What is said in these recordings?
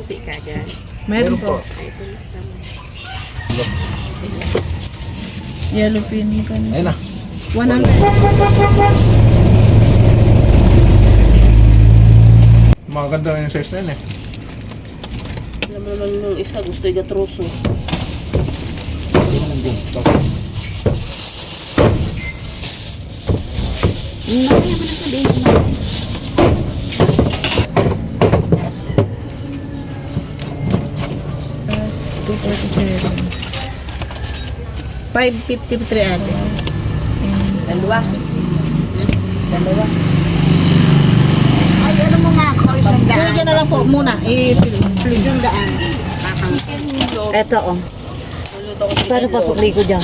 kalamansi ka dyan. Meron po. Ay, ito lang. Yellow pin ka na. Ayun na. 100. Maganda yung size na yun eh. Alam mo naman nung isa, gusto yung gatroso. Nakaya mo na sabihin ko na. Plus 247. 553 ate. Dalawa. Dalawa. Ay, ano mo nga ako, isang daan. Sige na lang po muna. Please. Isang daan. Ito oh. Pero pasukli ko dyan.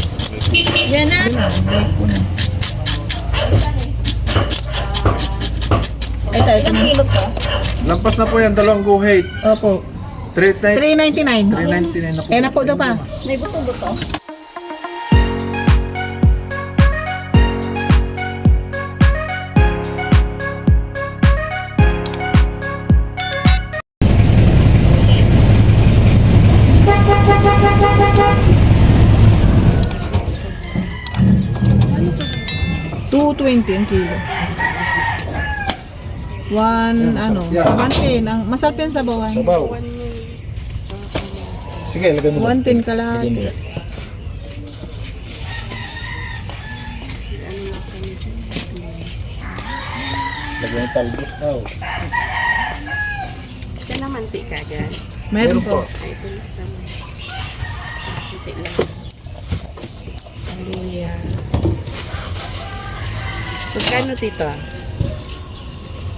Yan na. Ito na. Lampas na po yan, dalawang guhit. Opo. 399. 399. 399 na po. Eh na po daw pa. May buto-buto. $2.20 ang kilo. Ano, Yeah. 110. Ang masarap yan sa bawan. Sabaw. Sige, lagay mo. 110 kalahati. Lagay mo talbos. Oh. Kalamansi ka dyan. Meron po. Ay, ito lang. Kunti lang. Hallelujah. Magkano dito?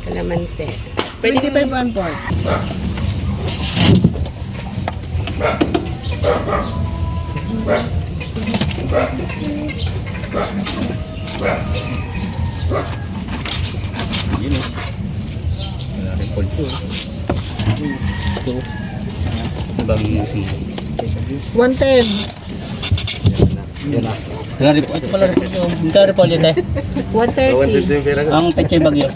Kalamansi. Pwede 25 one part. Yun o. Wala rin pulpo. Ito. Ano bang musim? 110. Yan na. Wala rin po. Ito pala rin pulpo. Hindi rin po ulit eh. 130. Ang pechay bagyo.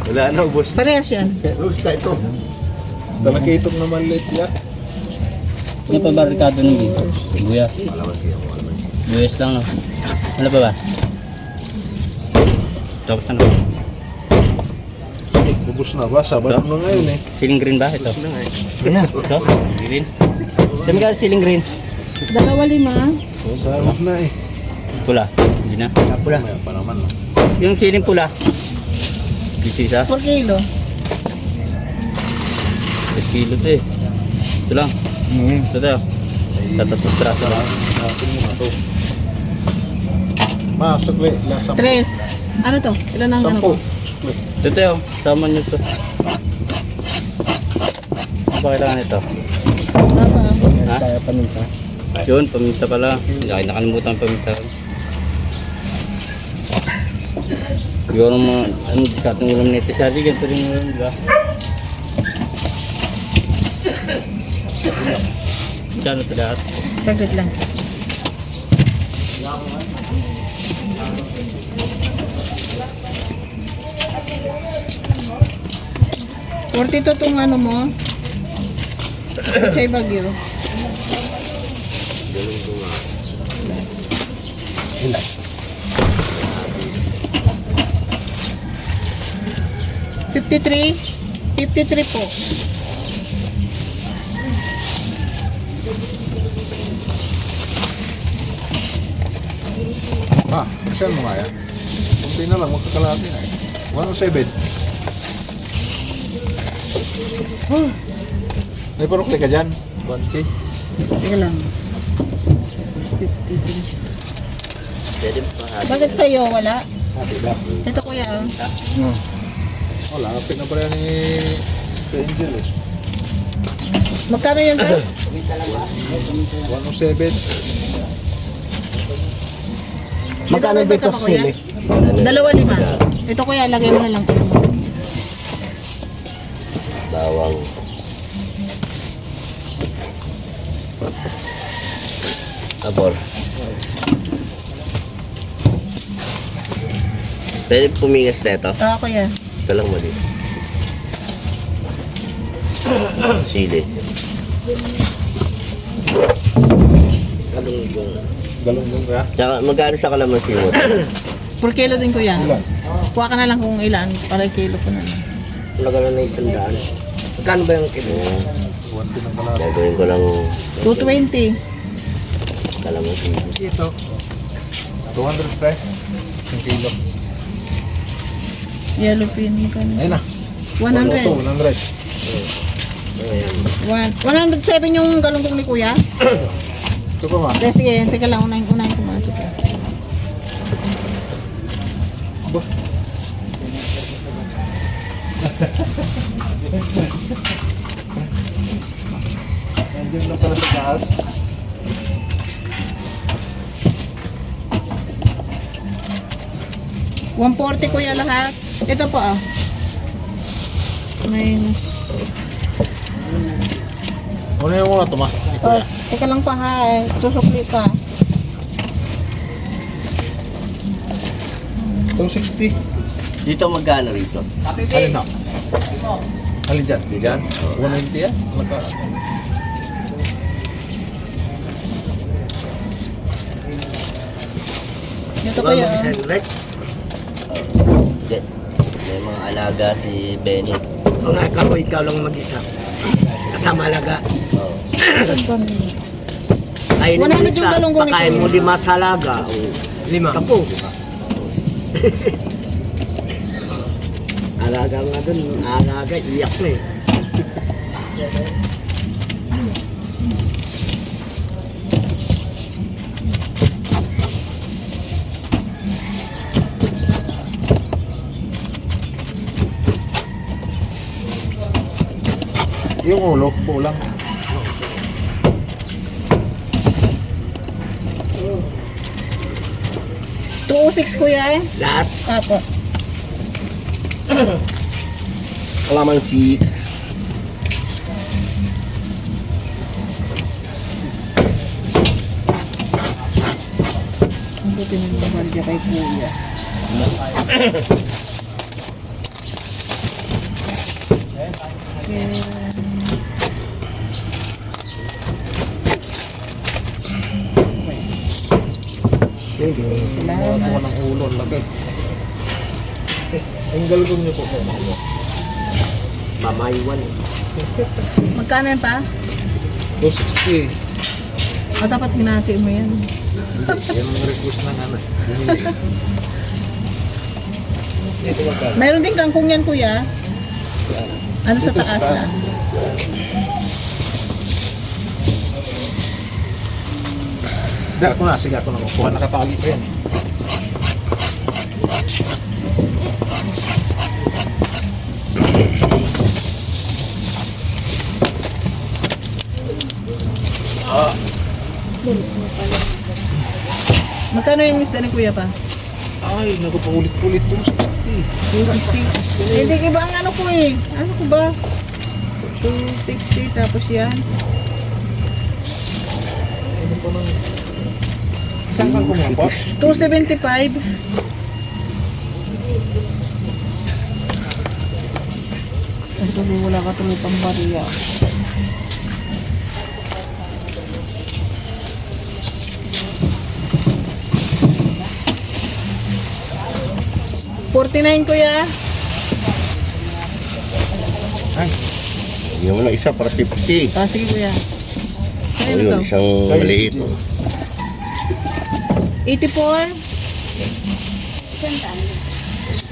Wala na, ubos. Parehas yan. Gusto ito. Talakitong na maliit yan. Ano pa ba Ricardo ng dito? Buya. Buyas lang no. Ano pa ba? Tapos ano? Ubos na ba? Sabado na ngayon eh. Ceiling green ba? Ito. Ito? Green. Saan ka ceiling green? 2.5. Sabado na eh. Pula. Hindi na. Pula. May pa naman. No? Yung ceiling pula. Bisisa. 4 kilo. 10 kilo to eh. Ito lang. Ito tayo. Tatatong traso lang. Atin mo na to. Masukli. Lasang. 3. Ano to? Ilan ang ano 10. to? Ito tayo. Tama nyo to. Ano ba kailangan ito? Ha? Kaya paminta. Yun, paminta pala. Hindi nakalimutan paminta. Siguro mga, ano, discount ng ulam nito siya. Di ganito rin ulam, di ba? Diyan ito lahat. Saglit lang. $42 tong ano mo. Pechay bagyo. $53 po. Saan mo nga yan? Kunti na lang, magkakalati na eh. 107. May parukli ka dyan? 1K? Teka lang. 53. Bakit sa'yo wala? Ito kuya. Wala, pinapala ni Angel eh. Magkano yan sir? 107. Magkano dito sili? 2.5. Ito kuya, lagay mo na lang. Bawang. Abor. Pwede pumingas na ito. Oo kuya. Ito lang mali. Sili. Galunggong kaya? Tsaka magkano sa kalamansi mo? 4 kilo din kuya. Ilan? Kuha ka na lang kung ilan, para kilo ko na lang. Talaga na 100. Magkano ba yung kilo? 1 ng kalahati. Gagawin ko lang 220. kalamansi. Ito. 200 pre. 1 kilo. Yellow pin ka na. Ayun na. 100. 107 yung galunggong ni kuya. Ito pa ma. Sige, teka lang, unahin ko muna ito. Nandiyan lang pala sa taas. $140 kuya lahat. Ito po ah. May... Ano yung muna ito ma? Oh, teka lang pa ha, susukli pa. 260. Dito magkano rito? Alin na? Alin dyan? Dyan? 190 yan? Ito kuya. Hindi. May mga alaga si Benny. Ang akala ko ikaw lang mag-isa. Kasama alaga. Oo. Kainin mo 100 yung isa, galunggong ni pakain mo Kuya. 5 sa alaga. 5. Tapo. Alaga nga dun, alaga, iyak na eh. Yung ulo, pulang. $206 kuya eh. Lahat. Apo. Kalamansi. Ang buti ng mga kay kuya. Mga ng ulo, ang laki. Ang galugong niyo po. Mamaywan. Magkano yan pa? 260. O dapat hinati mo yan. Yan ang request ng ano. Mayroon din kangkong yan kuya. Ano sa taas na? Hindi, ako na. Sige, ako na. Kuha nakatali pa yan. Magkano yung isda ni kuya pa? Ay, naku pa ulit-ulit 260. 260. Hindi iba ang ano ko eh. Ano ko ba? 260 tapos yan. Isang kang kumapa? 275. Ang tuloy wala ka tuloy pang bariya. $49 kuya. Yung wala isa para 50. Ah, sige kuya. Ano Ayun, to? isang maliit. 84.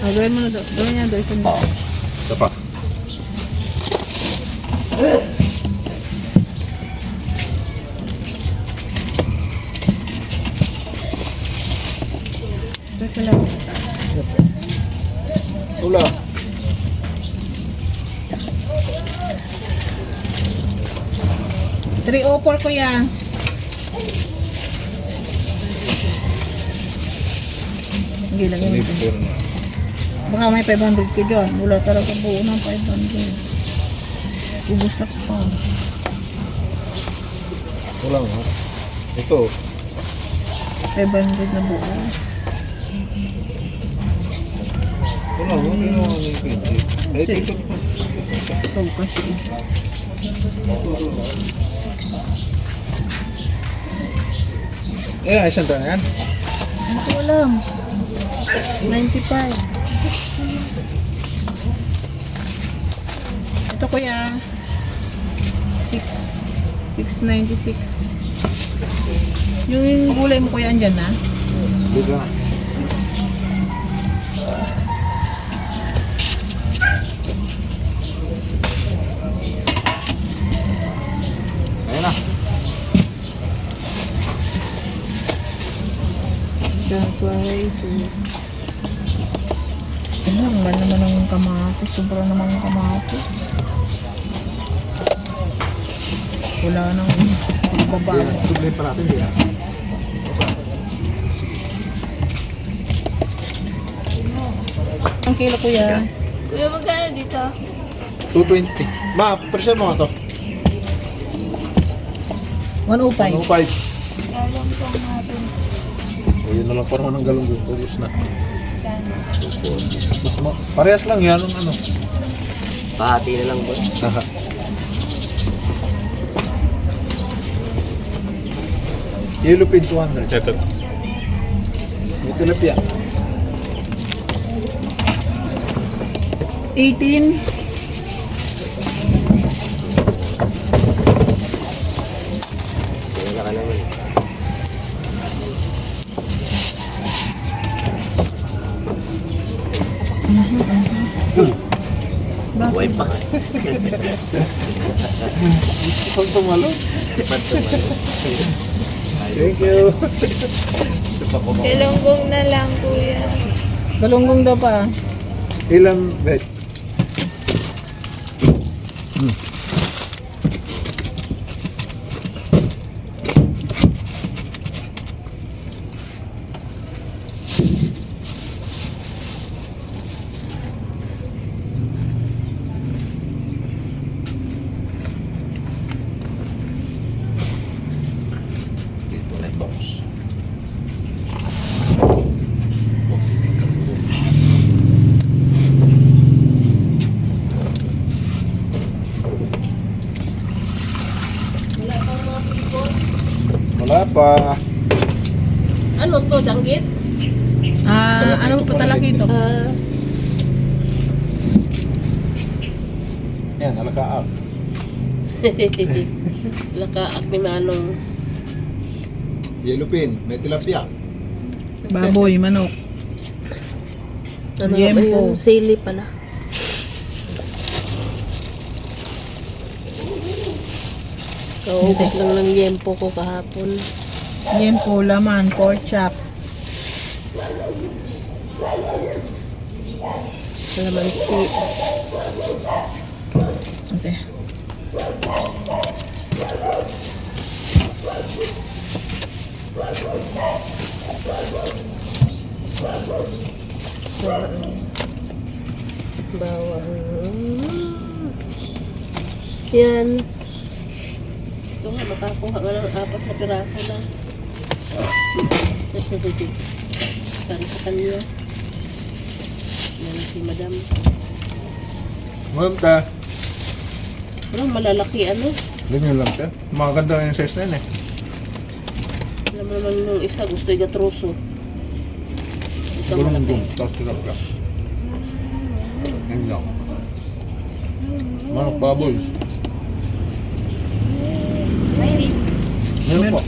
Gawin mo na doon. Gawin niya doon. Isang Ito pa. Teka lang. Ula. $304 kuya. Hindi lang yun. Baka may 500 ka dyan. Wala talaga buo ng 500. Ubusak pa. Wala nga. Ito. 500 na buo. Wala, huwag yung mga ngipin. Eh, ito. Ikaw kasi. Eh, isang taon yan. Hindi ko alam. 95. Ito kuya. 696. Yung gulay mo kuya andyan na? Dito na. Ayun na. Ano, ang mahal naman ng kamatis. Sobra naman ng kamatis. Wala nang babago. Sublime pa natin, di na. Ang kilo kuya. Kuya, magkano dito? 220. Ma, presyo mo nga to. 105. 105. So, yun na lang parang ng galong gusto. Ayos na. Parehas lang yan. Ano? Pahati na lang, boss. Yellow pin 200. Ito. May tilapia. 18. Kaya na ka naman. Buhay pa ka. Isang tumalo. Thank you. Ilonggong na lang, kuya. Galunggong daw pa. Ilan bet? Dito na box. Wala pa. Ano to, danggit? Ano pa talaki ito? Yan, alakaak. Lakaak ni Manong. Yellow pin, may tilapia. Baboy, manok. Ano Yempo. ba yun? Sili pala. Kaubos lang ng yempo ko kahapon. Yempo, laman, pork chop. Kalamansi. Ate. Bawang. Yan. Ito nga, makakuha nga ng 4 na piraso lang. Para sa kanya. Yan si madam. Maganda. Ano, malalaki ano? Ganyan lang siya. Maganda yung size na yun eh. Alam mo naman yung isa, gusto yung gatroso. Ito Gulong malaki. gulong. Tapos tilapia. Yan lang. Manok baboy. May ribs. Meron po.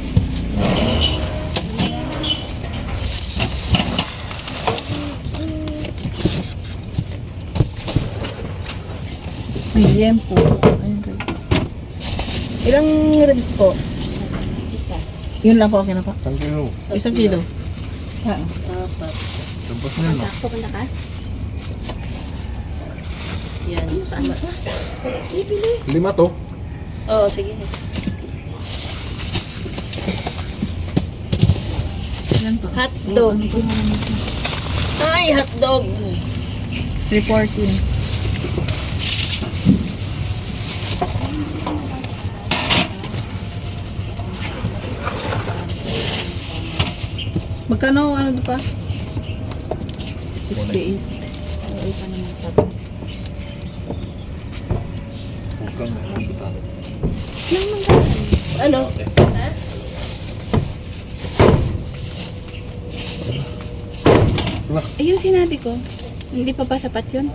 May yempo. Ayun, ribs. Ilang ribs po? Isa. Yun lang po, okay na po. 1 kilo. 1 kilo. Apat. Tapos na yun. Sakto ka na ka? Yan. Saan ba? Bibili. 5 to. Oo, sige. Yan po. Hotdog. Ay, hotdog. 314. Magkano ano pa? 68. kang nasutan. Ano? Ayun sinabi ko. Hindi pa ba sapat yun?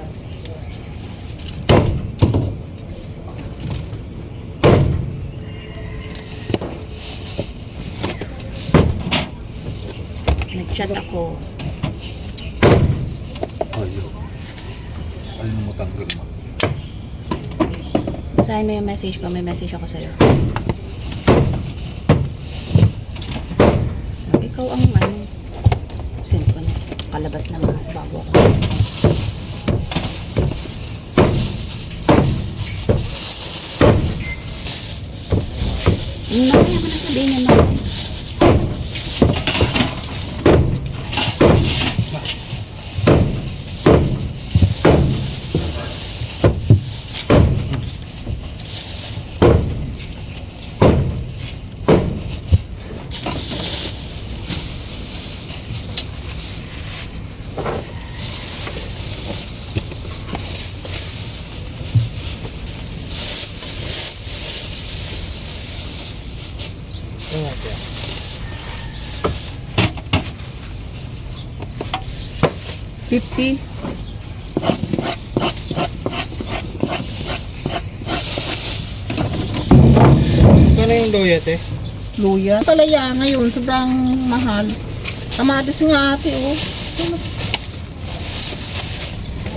Nag-chat ako. Ayaw. Ayaw mo tanggal mo. Basahin mo yung message ko. May message ako sa'yo. Ikaw ang ano. Send ko na. Kalabas na mga bago ko. Mamaya ko na sabihin niya mamaya. $50. Ano yung luya, te? Luya. Palaya ngayon, sobrang mahal. Kamatis nga ate, oh.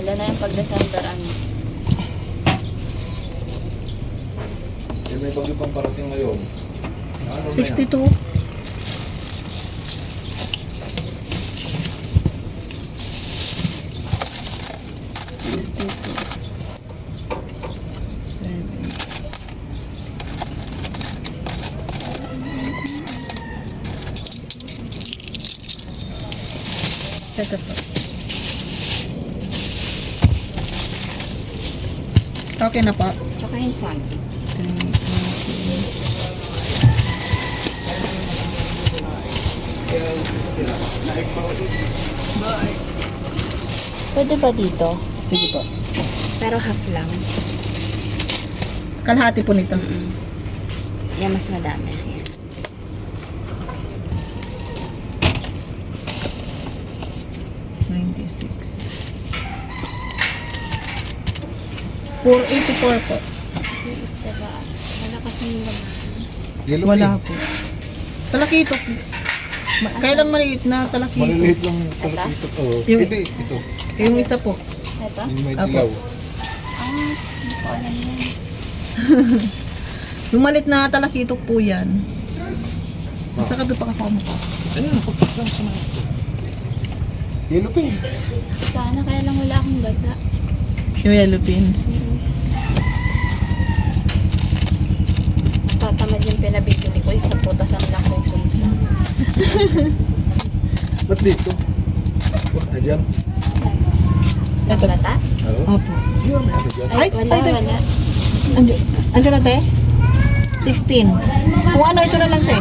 Wala na yung pag-December ano. Eh, may bagyo pang parating ngayon. Ano na yan? 62. Ito po. Okay na po. Tsaka yung sag. Pwede ba dito? Sige po. Pero half lang. Kalahati po nito. Yan, mas madami. Yan. $4.84 po. Wala kasing laman. Yellow Wala pin. po. Talakito. Kailang maliit na talakito. Maliliit lang pala ito. Oh. Yung- Hindi, ito. Yung isa po. Ito? Yung may Apo. dilaw. Hindi ko alam yan. Yung maliit na talakito po yan. At saka doon pa kasama ko. Yellow pin. Sana kaya lang wala akong gata. Yung yellow pin. Tatamad yung pinabibili ko. Isang putasan lang ko. Ba't dito? Wala dyan. Ito. Gata? Ano? Opo. Yun, may ano dyan. Ay, wala, ay, wala. Andiyan na te? 16. Kung ano, ito na lang te.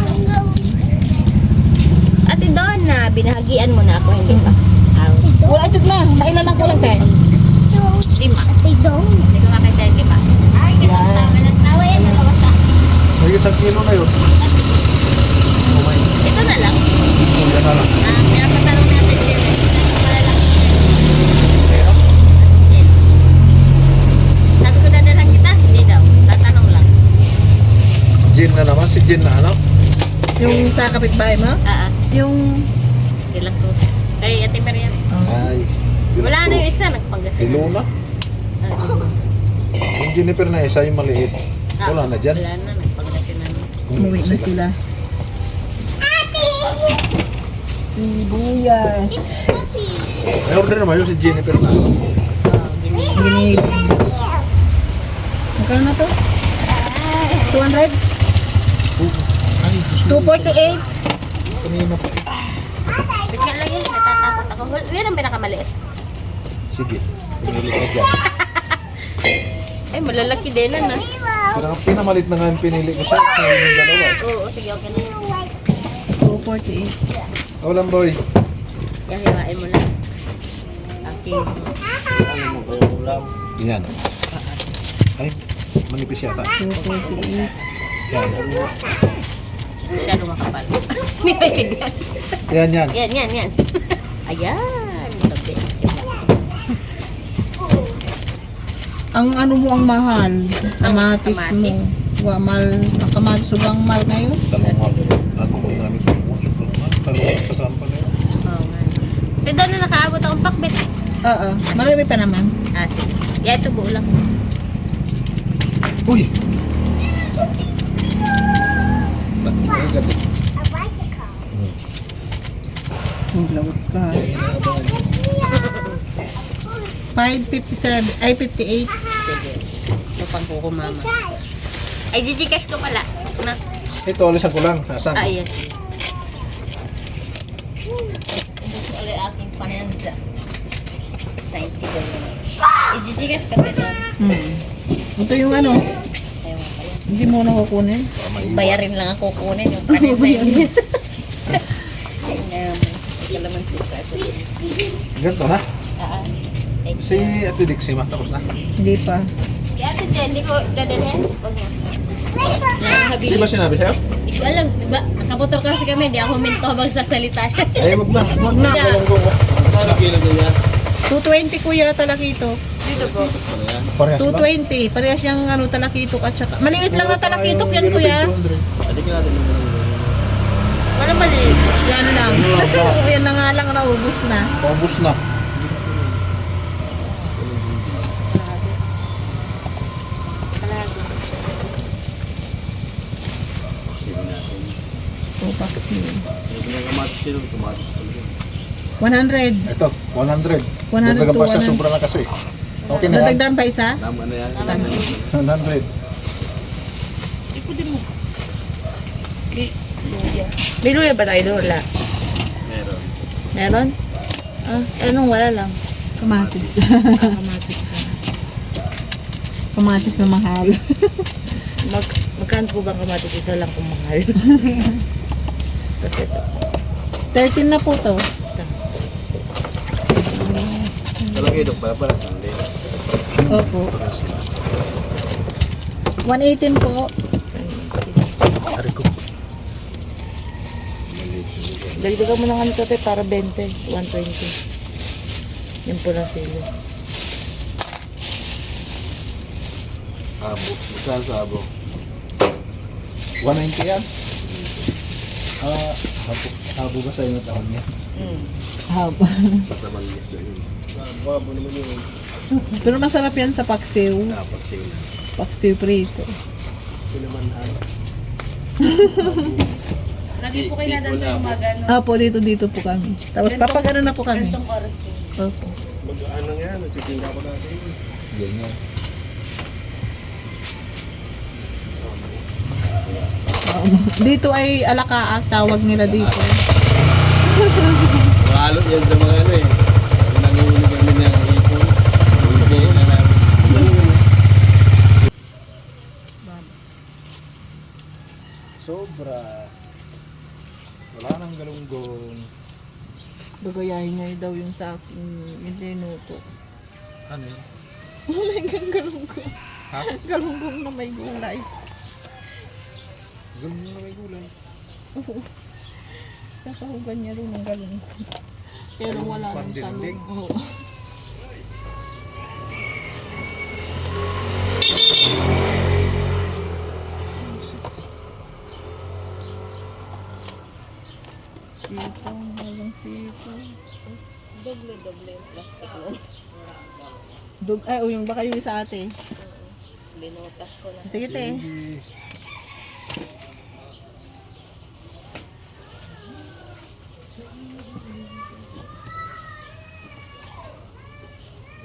Ate Donna, binahagian mo na ako, hindi pa. Wala, ito na. Nailan lang ko lang te. 5. Ate Donna. Hindi ko makita yung 5. Ay, tawa yan, nagawasa. May isang kilo na yun. Ito na lang. Oh, yan na lang. Pinapatanong natin din. Malalaki. Sabi ko dadalang kita, hindi daw. Tatanong lang. Gin na naman. Si Gin na ano? Yung sa kapitbahay mo? Yung... Ilang ko. Kay Ate Marian. Ay. Wala na yung isa, nagpanggasin. Kilo na. Yung Jennifer na isa, yung maliit. Wala na dyan. Wala na, nagpanggasin na. Umuwi na sila. Sibuyas. May order naman yun si Jennifer na. Giniling. Magkano na to? 200? Ay, 248? kanina pa. Bigyan lang yun, natatakot ako. Yan ang pinakamaliit. Sige. Pinili ka dyan. Ay, malalaki din na. Pinamalit na nga yung pinili ko sa yung dalawa. Oo, sige, okay na. 248. Walang boy. Yan, hiwain mo lang. Okay. Yan. Ay, manipis yata. 248. Yan. Masyado makapal. Nipaigan. Yan. Yan. Ayan. The best. Ang ano mo ang mahal? Kamatis mo. kamatis. Ang kamatis sobrang mahal ngayon. Talungan. Ano ko namin ito? Talungan sa kampa na yun. Oo nga. Pero doon na nakaabot akong pakbet. Oo. Marami pa naman. Ah, sige. Yeah, ito buo lang. Uy! Maglawag ka. 557. Ay, 58. Sige. Ito pang kuko mama. Ay, Gcash ko pala. Na. Ito, alisan ko lang. Nasaan? Ah, yes. Gusto ulit aking pananda. Thank you very much. I-Gcash ka pala. Ito yung ano. Hindi mo na kukunin. Bayarin lang ang kukunin yung pananda yun. Kalamansi ka. Ganito na. Ah, Si Ate Dixie, tapos na. Hindi pa. kaya ito dyan, hindi ko dadalhin. Huwag niya. Di ba sinabi sa'yo? Hindi ko alam, diba? Nakamotor kasi kami, hindi ako huminto habang nagsasalita siya. Ay, wag na. Wag na. Ano kilo din yan? 220 kuya talakito. Parehas lang. 220. Parehas yung ano talakito at saka. Maliit lang na talakito yan kuya. Adi ka natin. Wala maliit. Yan lang. Yan na nga lang naubos na. Paubos na. Vaccine. Yung kamatis sila, kamatis talaga. 100. Ito, 100. 100 Dagdagan pa to siya, 100. sobra na kasi. Okay na yan. Dadagdagan pa isa? Tama na yan. 100. May luya ba tayo doon? Wala. Meron. Meron? Ah, anong wala lang? Kamatis. Kamatis na. Kamatis na mahal. Magkano po bang kamatis? Isa lang kung mahal. Tapos ito. 13 na po to. Talaga ito para Sunday. Opo. 118 po. Dagdagan mo ng ano to, para 20. 120. Yung pulang silo. Abo. Magkano sa abo? 190 yan. Habo ba sa'yo na taon niya? Haba. Pero masarap yan sa paksiw. Paksiw prito. Lagi po kayo nadanta yung mga gano'n. Opo, dito po kami. Tapos papagano na po kami. Gantong oras po. Opo. Ganyan. Dito ay alakaak, tawag nila dito. Mahalo yan sa mga ano eh. Nanguhuli kami ng ipon. Hindi na namin. Sobra. Wala nang galunggong. Gagayahin niya daw yung sa akin, yung linuto. Ano yun? Wala yung galunggong. Ha? Galunggong na may gulay. Galunggong na may gulay. Kasahugan niya rin ng galunggong. Pero wala nang Pandindig. talong. Oo. Sipong, walang sipong. Doble-doble yung plastic nun. Ay, yung baka yung isa ate. Binutas ko na. Sige te.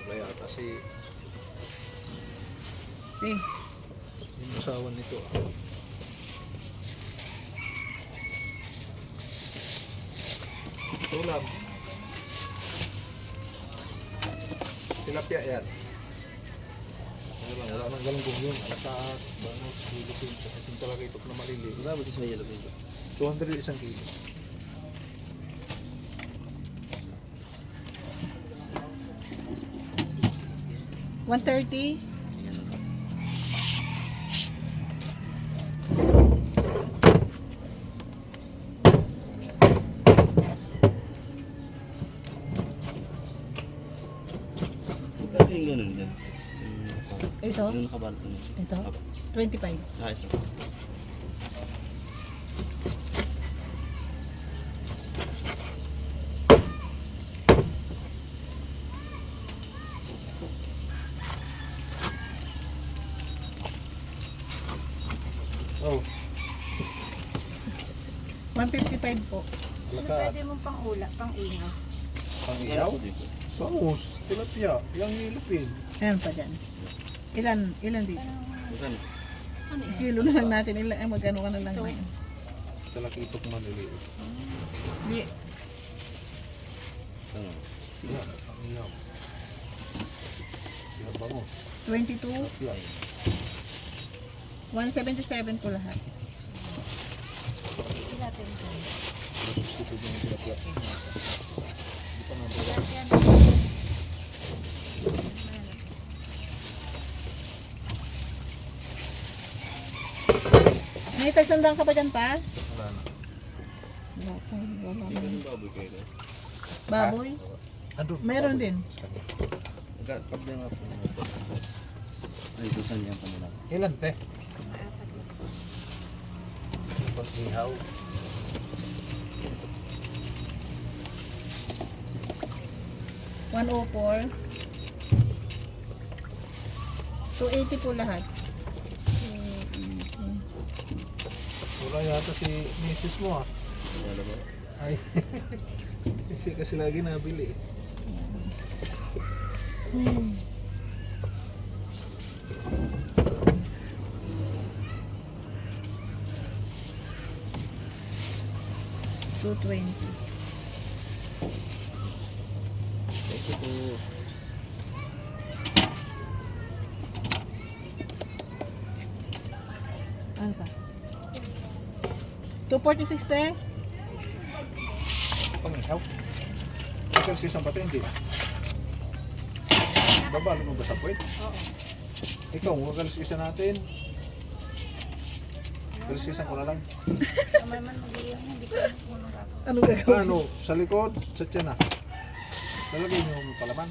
Wala yata si Sige. yung asawa nito. Ulam. Tilapia yan. Wala nang galunggong yun. Alakat, bangus, hilupin. Kasi talaga ito na malili. Wala ba sa yellow video? 200 isang kilo. $130. Ito? Yung nakabalot na yun. Ito? 25. Ah, isa. Oh, 155 po. alaka. Pwede mo pang ula, pang inga. Pang-iyaw? Bangus, tilapia, yung nilupin. Ayan pa dyan. Ilan dito? Magkano? Kilo na lang natin. Magkano ka na lang ngayon? Talakitok maliliit. Di, Ano? Siya, pang-iyaw. Siya bangus. 22. Tilapia. 177 po lahat. Substitute yung tilapia. May tagsandang ka pa dyan pa? Wala na. Wala pa. Baboy kayo. Baboy? Andun. Meron din. Pag niya nga po. Ay, doon niya pa nila. Ilan, te? Pang-ihaw. $104. 280 po lahat. Wala yata si misis mo ah. Wala ba? Ay. Kasi kasi lagi nabili. $220. Ito po. Ano pa? 246 te? Pang-ihaw. Kasi si isang pati hindi. Babalo mo ba sa puwet? Oo. Ikaw, galis-isa natin. Galis-isa ko na lang. Ano gagawin? Ano, sa likod, sa tiyan na. Lalagay niyo yung palaman.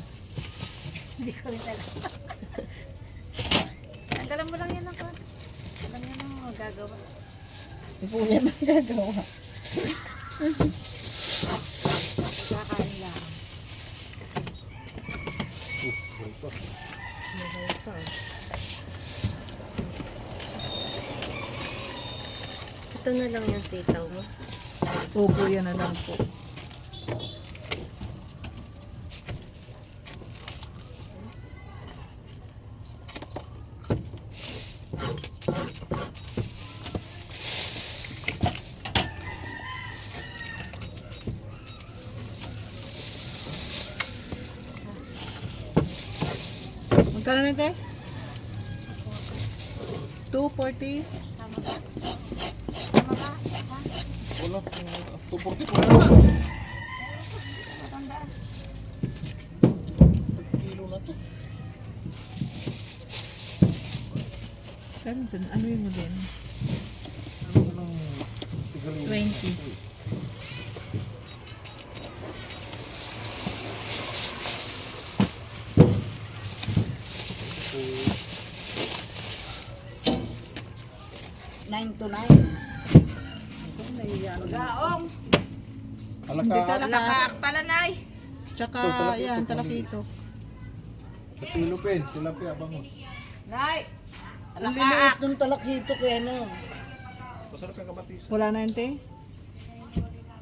Hindi ko rin alam. Tanggalan mo lang yan ako. Alam niyo na mga gagawa. Si Kuya na gagawa. Kakain lang. Ito. Ito na lang yung sitaw mo. Opo, yan na lang po. Magkano na ito? 240? Tama ba? Wala, 240 po na. Matandaan. Kilo na to. Ano yung din? Ano nang tigalin? 20. Hindi Alaka. talaka. pala, Nay. Tsaka Ito, talakito, yan, pamili. talakito. Kasi lupin, tilapia, bangus. Nay. Ang liliit ng talakito kaya no. Masarap yung kamatis. Wala na yun, te?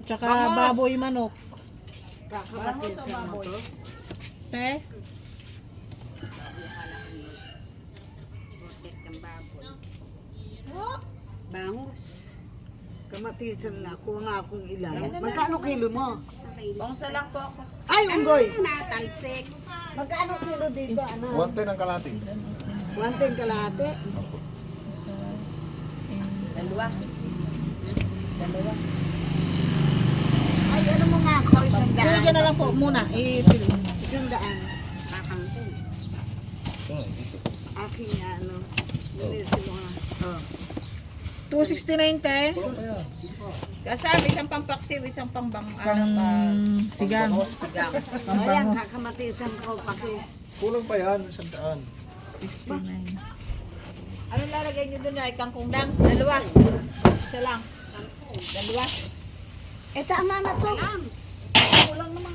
Tsaka baboy manok. Kakabatis sa baboy. Te? Bangus. Kamatisan nga. Kuha nga akong ilan. Magkano kilo mo? Bangsa lang po ako. Ay, unggoy! Natalsik. Magkano kilo dito? Ano? 110 ang kalati. 110 kalahati? Dalawa. Ay, ano mo nga ako? Isang Sige, daan. dyan na lang po muna. I-fill. Isang daan. Aking ano. Nilisin mo nga. Oh. 269, te? Kasama isang pampaksiw, isang pangbang ano pa. Sigang. Ayan, kakamatisan ko paki. Kulang pa yan, 100. 69. Ano lalagay nyo doon ay kangkong lang? Dalawa. Isa lang. Dalawa. Eh, tama na to. Kulang naman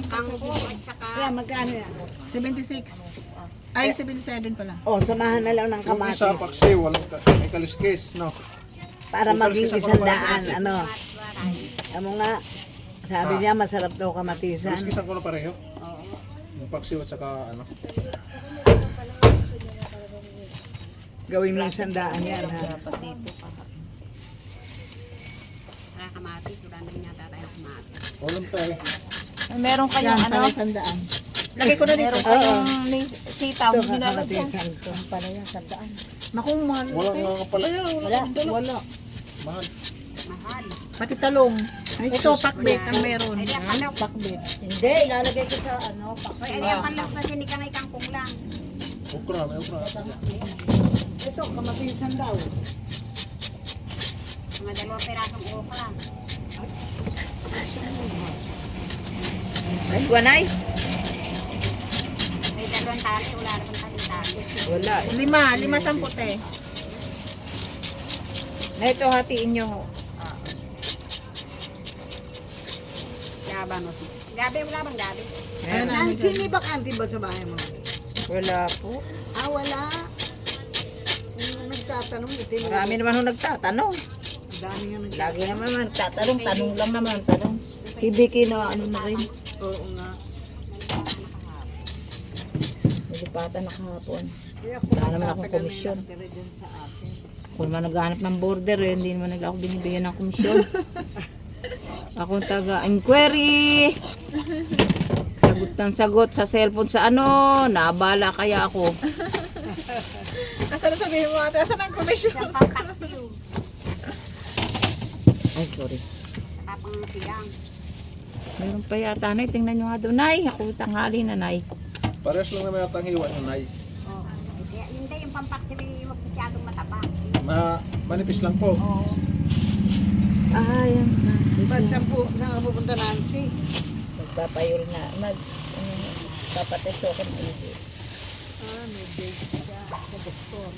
kangkong at saka... Kaya magkano yan? 76. Ay, 77 pala. Oh, samahan na lang ng Yung kamatis. isa, paksi, walang may kaliskis, no? Para maging Kaliskis ako 100, ano. Amo nga, sabi niya masarap daw kamatisan. Kaliskisan ko na pareho. Yung paksi at saka ano. Gawin mo 100 yan, ha? Walang tayo. Meron kayong ano? Sandaan. Lagay ko na dito. Meron kayong sitaw. ito, kamatisan to. Naku, mahal. Wala nga pala yan. Wala. Mahal. Pati talong. Ito, pakbet ang meron. Pakbet. Hindi, ilalagay ko sa ano, Ay, ano yung panlap na sinikang ay kangkong lang. Ukra, may ukra. Ito, kamatisan daw. mga 2 pirasong okra. Ay, wanay. May 2 tali, wala naman tali. Wala. 5 samput eh. Na ito, hatiin nyo. Gabi, wala bang gabi? Nancy, may bakante ba sa bahay mo? Wala po. Ah, wala. Yung nagtatanong, ito. Marami naman yung nagtatanong. Ang dami nga nagtatanong. Lagi naman nagtatanong, tanong lang naman, tanong. Ibiki na ano na rin. Oo nga. Nalipatan na kahapon. Wala naman akong komisyon. Kung naman naghahanap ng border, eh, hindi naman nila ako binibigyan ng komisyon. Akong taga-inquiry. Sagot ng sagot sa cellphone sa ano. Naabala kaya ako. Asa na sabihin mo ate? Asa ng komisyon? Ay, sorry. Tapang sigang. Meron pa yata, Nay. Tingnan nyo nga doon, Nay. Ako tanghali na, Nay. Parehas lang naman yata ang hiwa yung nai. Hindi, yung pampaksili, huwag masyadong mataba. Manipis lang po. Ay, yan. Ba't saan ka pupunta, Nancy? Magpapayol na. Magpapatest ako ng ulo. Ah, may date siya sa doktor.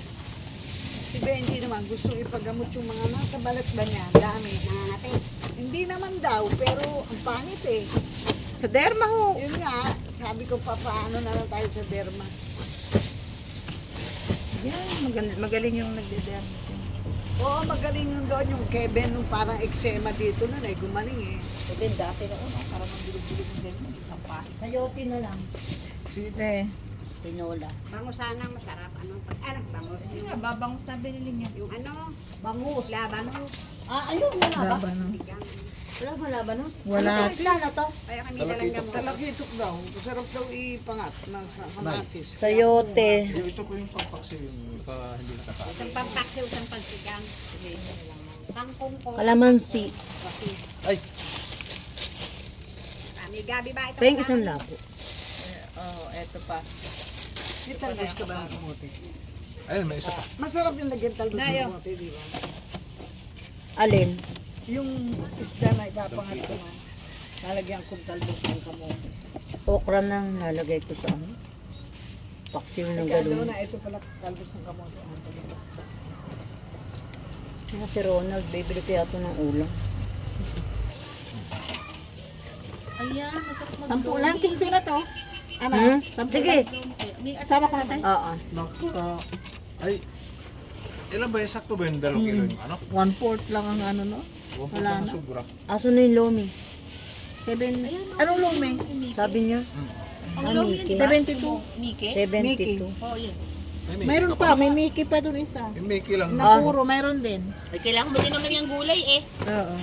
Si Benji naman gusto ipagamot yung mga nasa balat ba niya? Dami. Nangangati. Hindi naman daw, pero ang pangit eh. Sa derma ho. Yun nga, sabi ko pa paano na lang tayo sa derma. Yan, magaling yung nagde-derma. Oo, magaling yung doon yung Kevin, nung parang eczema dito nun eh, gumaling eh. Ito yung dati na uno. Parang ang bilog-bilog ng derma. Isang pa. Sayote na lang. Sige. Tinola. Bangus sana masarap. Anong pag-anak bangus? Yung nga, babangus na binili niya. Yung ano? Bangus. Labanos. Ayun, wala ba? Wala ba labanos? Wala. Ano to, na to? Kaya kami dalang gamot. Talakitok daw. Masarap daw ipangat ng kamatis. Sayote. Yung ito po yung pampaksi, yung hindi nakataas. Isang pampaksiw, isang pansigang. Kangkong ko. Kalamansi. Ay! May gabi ba ito? Pahing isang labo. Oo, eto pa. May talbos ka ba ng kamote? Ayun, may isa pa. Masarap yung lagyan talbos ng kamote, di ba? Alin? Yung isda na ipapangat ko na, lalagyan kong talbos ng kamote. Okra nang lalagay ko sa ano. Paksiw ng Kaya galon. doon na, ito pala talbos ng kamote. Kaya si Ronald, bibili kaya ito ng ulam. Ayan, masarap mag- 10 lang, 15 na to. Ano? Hmm? 10 Sige. lang. Sama ko natin. Oo. Ay, ilan ba yung sakto ba yung 2 kilo yung ano? 1/4 lang ang ano, no? Wala na. Sobra. Aso na yung lomi? 7. Anong lume? Sabi niya? Ang lume, 72. 72. Ay, may Mayroon Mickey pa, may Mickey pa doon isa. Yung Mickey lang. Na puro, mayroon din. Kailangan mo din naman yung gulay eh. Oo.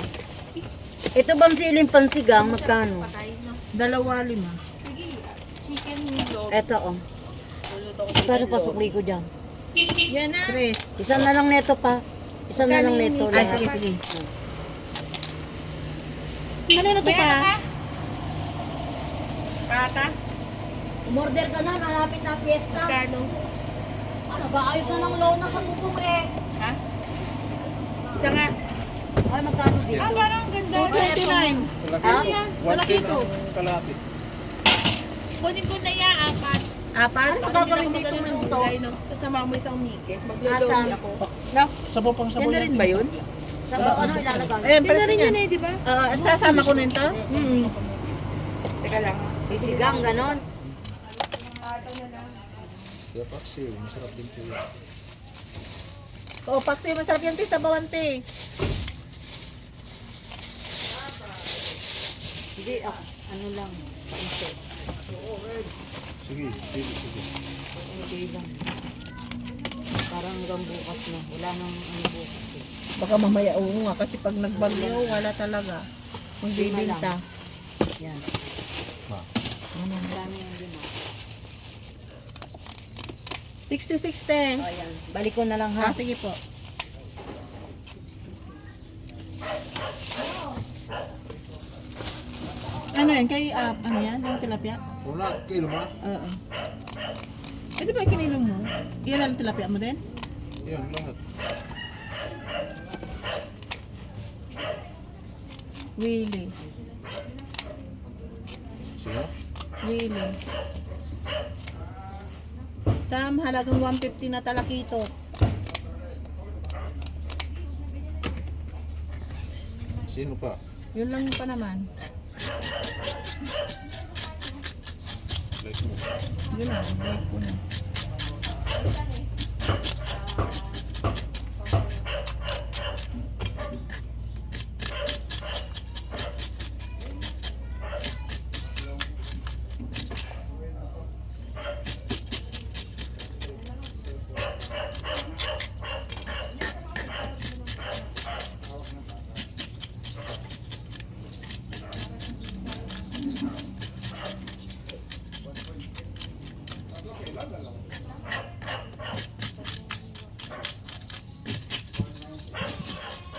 Ito bang siling pansigang? Magkano? 2.5. Chicken meatloaf. Ito oh. Pero pasukli ko dyan. Yan na. 3. Isa na lang neto pa. Isa na lang neto. Ay, lahat. sige, sige. Kanina to pa? Pata. Umorder ka na, malapit na fiesta. Kano? Ano ba? Ayos na ng loan na sa bubong eh. Ha? Isa nga. Ay, magkano dito? Parang ang ganda. 2.29. Kalaki. 1 kilo ng kalahati. Kunin ko na yan, 4. Apat? Ano gagawin dito ng luto? Kasama mo isang Mike. Asan? ako. Sabaw pang sabaw yan. ba yun? Sabaw, ano ilalagay? Ayan, pala rin yan. di ba? Sasama ko nito? Teka lang. Sisigang, ganon. Kaya paksiw, masarap din po yan. Oo, paksiw, masarap yan, te. Sabawan, te. Hindi, ano lang. Painso. Sige, sige. Hindi lang. Parang hanggang bukas na. Wala nang ano bukas. Baka mamaya, oo nga, kasi pag nagbagyo, wala talaga. Magbibinta. Yan. Ma. Ano, marami yung lima. 66, te. Ayan. Balik ko na lang ha. Sige po. Ano yan? Kay, ano yan? Yung tilapia? Una, kilo mo na. Oo. Di ba kinilong mo? Yan ang tilapia mo din? Yan, lahat. Willy. Sino? Willy. Sam, halagang 150 na talakito. Sino pa? Yun lang pa naman. Like mo. Yun lang. Like ko na.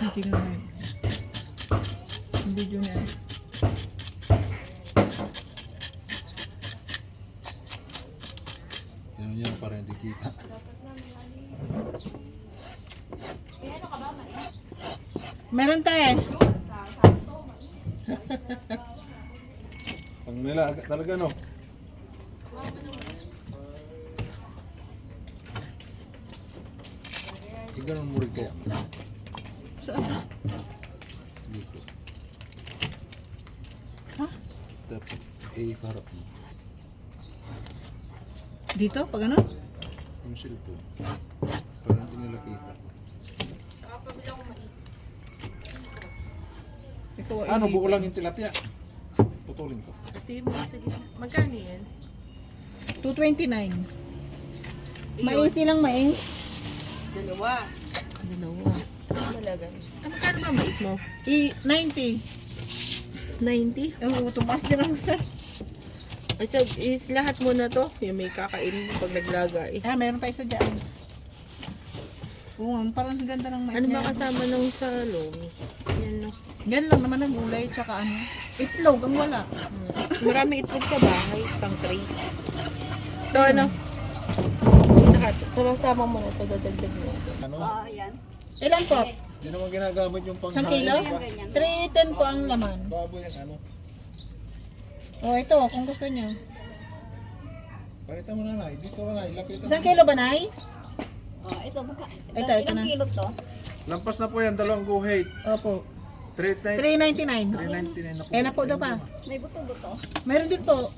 Hindi na rin. Hindi dyan na. Sino niya para hindi kita? Meron tayo. Pang nila talaga no? Ganun mo rin kaya. Saan? Dito. Ha? Tapos, harap mo. Dito? Pag ano? Yung cellphone. Para hindi nila kita. Ito, Ano, buo lang yung tilapia. Putulin ko. Magkano yan? 229. Maisi lang, maing. Dalawa. Dalawa. Malaga. Magkano ba mais mo? 90. 90? Oo, tumaas din ang sir. Ay, so, is lahat mo na to? Yung may kakainin mo pag naglagay. Meron pa isa dyan. Oo, parang ganda ng mais Ano ba niya. kasama ng salong? Yan no. Yan lang naman ang gulay, tsaka ano. Itlog, ang wala. Marami itlog sa bahay, isang tray. Ito ano? Lahat, sama-sama mo na ito, dadagdag mo. Ano? Ayan. Ilan po? Hindi naman ginagamit yung pang... 1 kilo? 310 po ang laman. Baboy yung ano. O, ito, kung gusto nyo. Pakita mo na, Nay. Dito ka, Nay. Lapitan 1 kilo ba, Nay? Ito, baka. Ito Ilang na. kilo to? Lampas na po yan, dalawang guhit. Opo. 399. 399. 399 na po. Kaya na po daw pa. May buto-buto. Meron din po.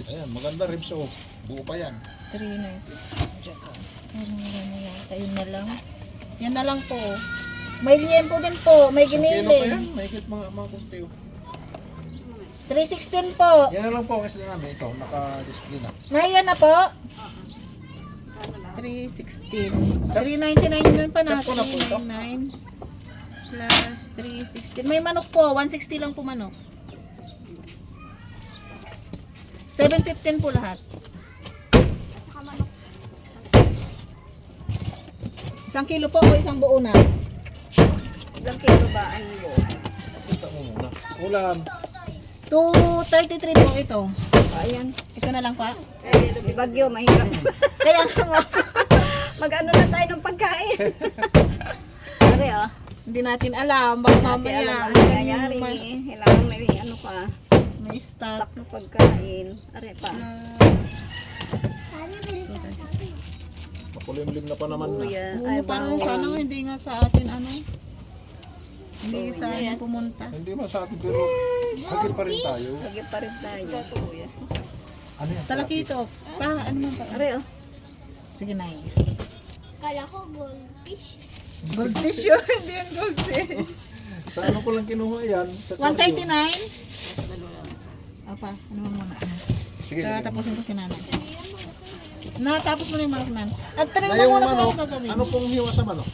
Ayan, maganda ribs oh. Buo pa yan. 390. Tsaka. Ano yata, yun na lang. Yan na lang po. May liempo din po. May Isang kilo pa yan. giniling. Mahigit mga kunti oh. 316 po. Yan na lang po kasi namin ito. Naka-display na. Ngayon na po. 316. 399 yun pa na. Check ko na po ito. 399 plus 316. May manok po. 160 lang po manok. 715 po lahat. Isang kilo po o isang buo na? Ilang kilo ba ang buo? Kita mo muna. Ulam. 233 po ito. Ayan. Ito na lang pa. Bagyo, mahirap. Kaya nga. Mag-ano na tayo ng pagkain. Pare, Hindi natin alam. Baka Mamaya. mamaya. Ano nangyayari? Kailangan may ano pa. May may stock. Tak na pagkain. Are pa. Makulimlim na pa naman na. Kuya. Oo, parang sana hindi nga sa atin hindi sa atin pumunta. Hindi man sa atin pero sakit pa rin tayo. Lagi pa rin tayo. Ano yan? Talakito. Ano man pa? Are oh. Sige na. Kala ko goldfish. Goldfish yun, hindi yan goldfish. Sa ano ko lang kinuha yan? Sa 139? Apa, ano mo muna? Sige. Tapusin ko si nanay. Natapos mo na yung manok nan. At tanong Na mo yung muna kung manok, ano gagawin. ano pong hiwa sa manok?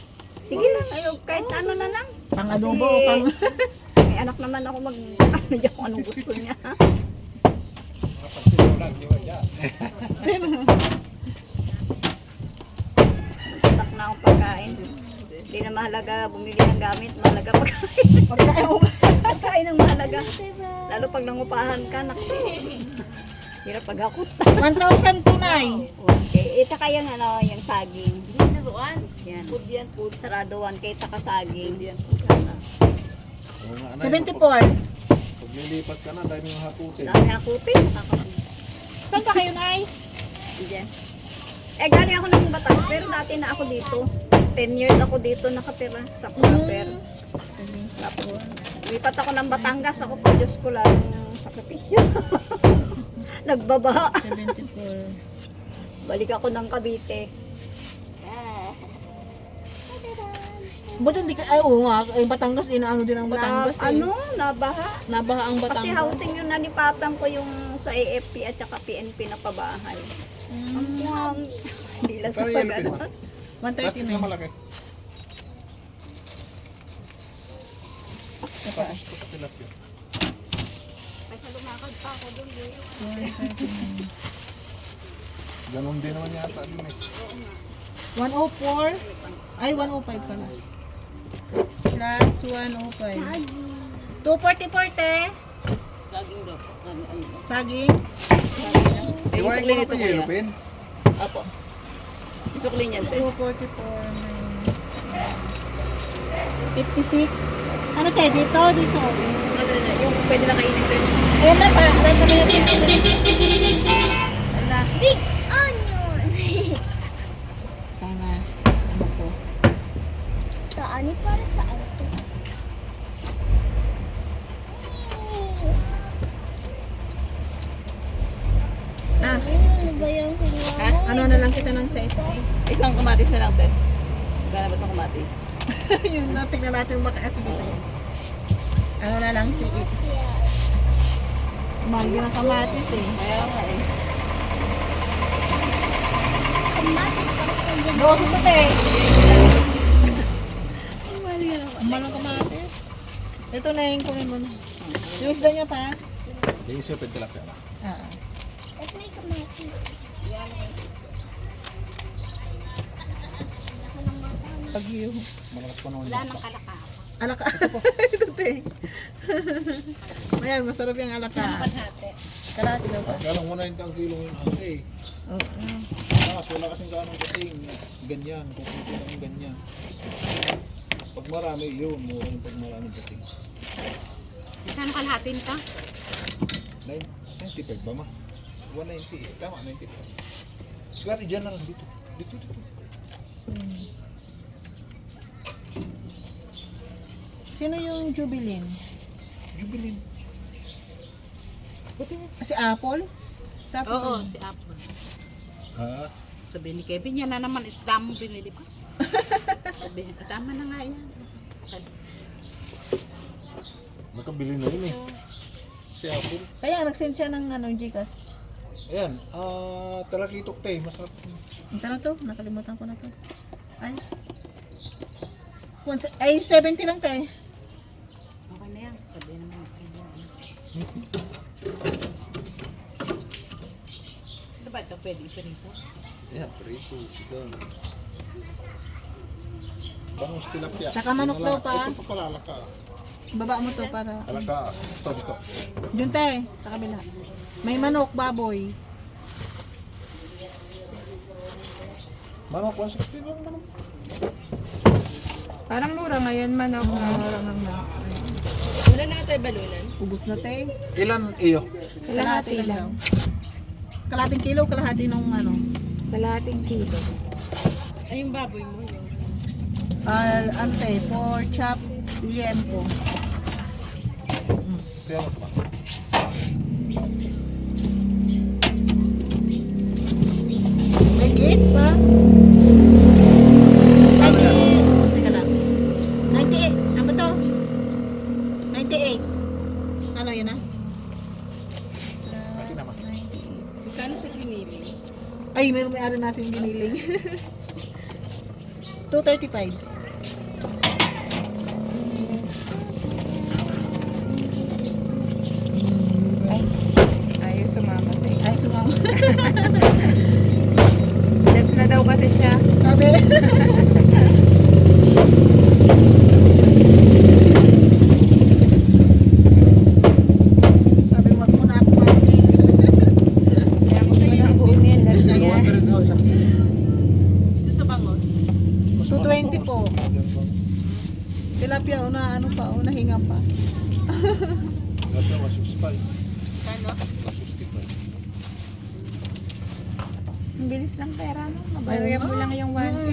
Sige lang. Ayaw, kahit ano na lang. Pang adobo o pang... May anak naman ako ano dyan kung anong gusto niya. Tak na akong pagkain. Hindi na mahalaga bumili ng gamit. Mahalaga pagkain. Pagkain ang mahalaga. Lalo pag nangupahan ka, hirap paghakot. 1,000 tunay. Okay. Ito kaya yung saging. Yan. Sarado 1K taka saging. Oo nga, anay, 74. Pag lilipat ka na, dahil yung hakutin. Dami hakutin. Saan pa kayo, Nay? Diyan. Galing ako ng Batangas, pero dati na ako dito. 10 years ako dito nakatira sa Cooper. Tapos, lipat ako ng Batangas. Ako po, Diyos ko lang, sakripisyo. Nagbabaha. 74. Balik ako ng Cavite. Buti hindi ka... Ay, oo nga. Ay, Batangas, inaano din ang Batangas eh. Nabaha. Nabaha ang Kasi Batangas. housing yung nalipatan ko yung sa AFP at saka PNP na pabahay. Hindi lang sa Pero yan, pag-ano. Plastic na 139. malaki. Tapos ko sa tilapia. Kasi lumakad pa ako doon. Ganon din naman yata din eh. 104. Ay, 105 pala. Plus 105. 240. Saging daw. Saging. Iwain ko na ito yellow pen. Apo. Isukli niyan, 244 minus 56. Ano tayo? Dito? Dito. Yung pwede na kainin din. Ayan na pa. Rasa na yun. Big onion! Sana. Ano ko? Taani para saan to? Ah, Ano ba yung kinuha mo? ano na lang kita ng size eh. Isang kamatis na lang, te. Magkano ba itong kamatis? Yun na, tignan natin makakati dito yan. Ano na lang si mahal din ang kamatis eh. Kaya nga eh. Doso to te. Mahal ang kamatis. Ito na yung kunin mo na. Yung isda niya pa. Yung isa pen tilapia na. At may kamatis. Bagyo. Malakas pa naman. Wala nang kalaka. Alaka. Ito te. Ayan, masarap yung alaka. Kalahati daw pa. Kaya lang 190 ang kilo yung ate eh. Oo. Wala kasing ganong kasing ganyan. Kung kung ganyan. Pag marami, yun. Mura yung pag marami kasing. Saan kalahatin ka? 95 ba ma? 190 eh. Tama, 95. Sigari dyan lang dito. Dito. Sino yung Jubilin? Jubilin. Si Apple? Sa Apple? Oo, si Apple. Ha? Sabi ni Kevin, yan na naman, damo binili pa. Sabi, tama na nga yan. Nakabili na yun eh. Si Apple. Kaya nagsend siya ng Gcash. Ayan, talakitok te. Masarap. Ito na to, nakalimutan ko na to. Ay, 70 lang tayo. Okay na yan. Sabi naman. Ito ba ito? Pwede ipinito? Ayan, prito, chicken. Bangus tilapia. Tsaka manok daw pa. Ito pa pala, alaka. Baba mo to para... Alaka. Ito. Diyan tayo, sa kabila. May manok, baboy. Manok, 160 lang naman. Parang mura ngayon manok. Mura ng manok. Wala na tayo balunan. Ubus na te. Ilan iyo? Kalahati lang. Kalahating kilo, kalahati nung ano. Kalahating kilo. Ay, yung baboy mo. Yung... Ante, for chop, liempo. Kaya mo pa. May gate pa. 98. Teka lang. 98. Ano to? 98. Ano yun ah? Magkano sa giniling? Ay, may ari natin giniling. 235. Ayaw sumama sa iyo. Ay, sumama. Less na daw kasi siya. Sabi. Sabi, wag mo na ako mati. Kaya gusto mo na buo niyan. Less na yan. Ito sa bangon. 220 po. Tilapia, ano pa, hinga pa. Ito, 165. Kano? 165. Ang bilis ng pera mo. Mabayaran mo lang yung 1K.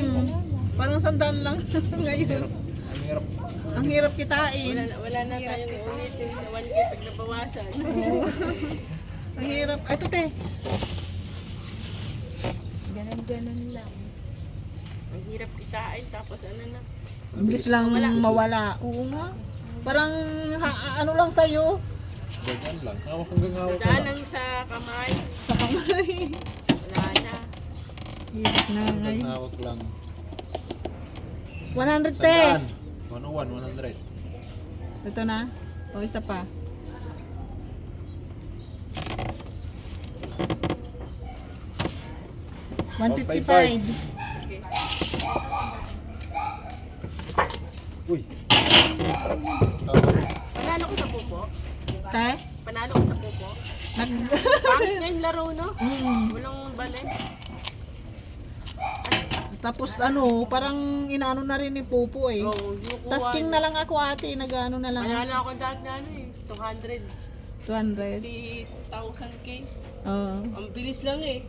Parang sandaan lang ngayon. Ang hirap. Ang hirap kitain. Wala na tayong ulitin sa 1K pag nabawasan. Ang hirap. Ay, ito te. Ganon lang. Ang hirap kitain, tapos ano na. Ang bilis lang mawala. Oo nga. Parang ano lang sa'yo. Ganyan lang. Hawak hanggang hawak ka Daan lang. lang sa kamay. Sa kamay. Wala na. Hirap na Hanggang ngayon. hawak lang. 100 te. Sandaan. 101, 100. Ito na. O, isa pa. $155. Uy. Panalo ko sa pupo. Te? Panalo ko sa pupo. Pangit na yung laro, no? Walang balik. Tapos parang inaano na rin ni Pupo eh. Oo, hindi ko kuha. Tasking na lang ako ate, nag-ano na lang. Panalo ako dahil na ano eh. 200. 200. 50,000K. Oo. Ang bilis lang eh.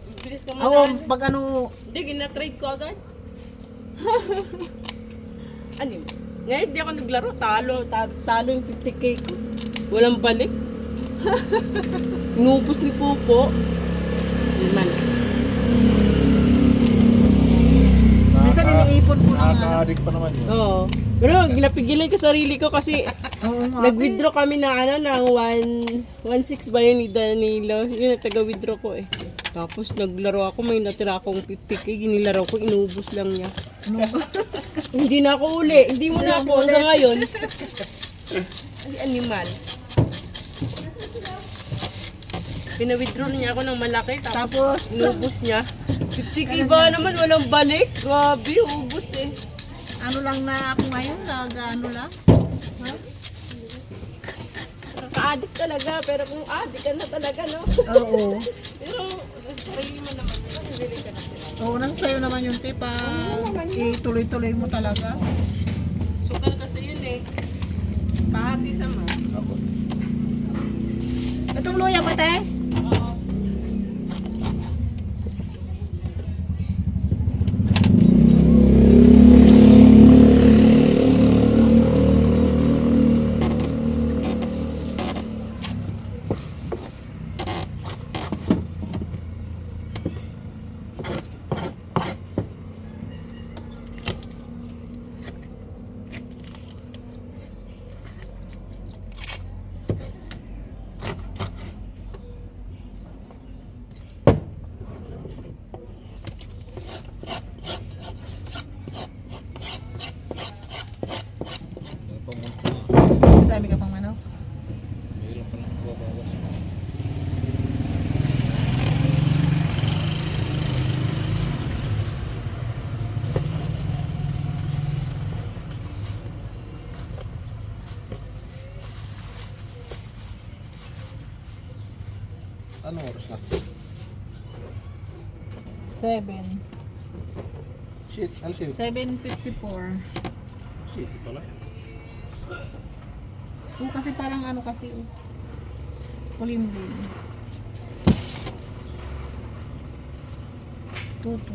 Ang bilis ka Oo, manalo. pag ano, Hindi, gina-trade ko agad. Ano yun? Ngayon di ako naglaro. Talo yung 50K ko. Walang balik. Inubos ni Popo. Iman. minsan iniipon ko ng ano. Nakaka-addict pa naman yun. Oo. Pero ginapigilan ko sarili ko kasi Oo nga. nag-withdraw kami na ng 1.6 ba yun ni Danilo. Yun ang taga-withdraw ko eh. Tapos naglaro ako, may natira akong 50K, ginilaro ko, inubos lang niya. Hindi na ako uli, hindi mo na ako hanggang ngayon. Ay, animal. Pina-withdraw niya ako ng malaki, tapos inubos niya. 50K ba naman, walang balik? Grabe, ubos eh. Ano lang na ako ngayon, ano lang. Nakaka-addict talaga, pero kung addict ka na talaga, no? Oo. Pero, sarili mo naman, hindi ka na sila. Oo, nasa sa'yo naman yung tip, ituloy-tuloy mo talaga. Sugal kasi yun eh. Pahati sa ma. Itong luya pa te? Oo. Dami ka pang manok. Mayroon pa lang babawas. Anong oras na? 7. Shit, ano shit? 7:54. Shit pala. Kasi parang ano kasi, kulimbing. Tuto.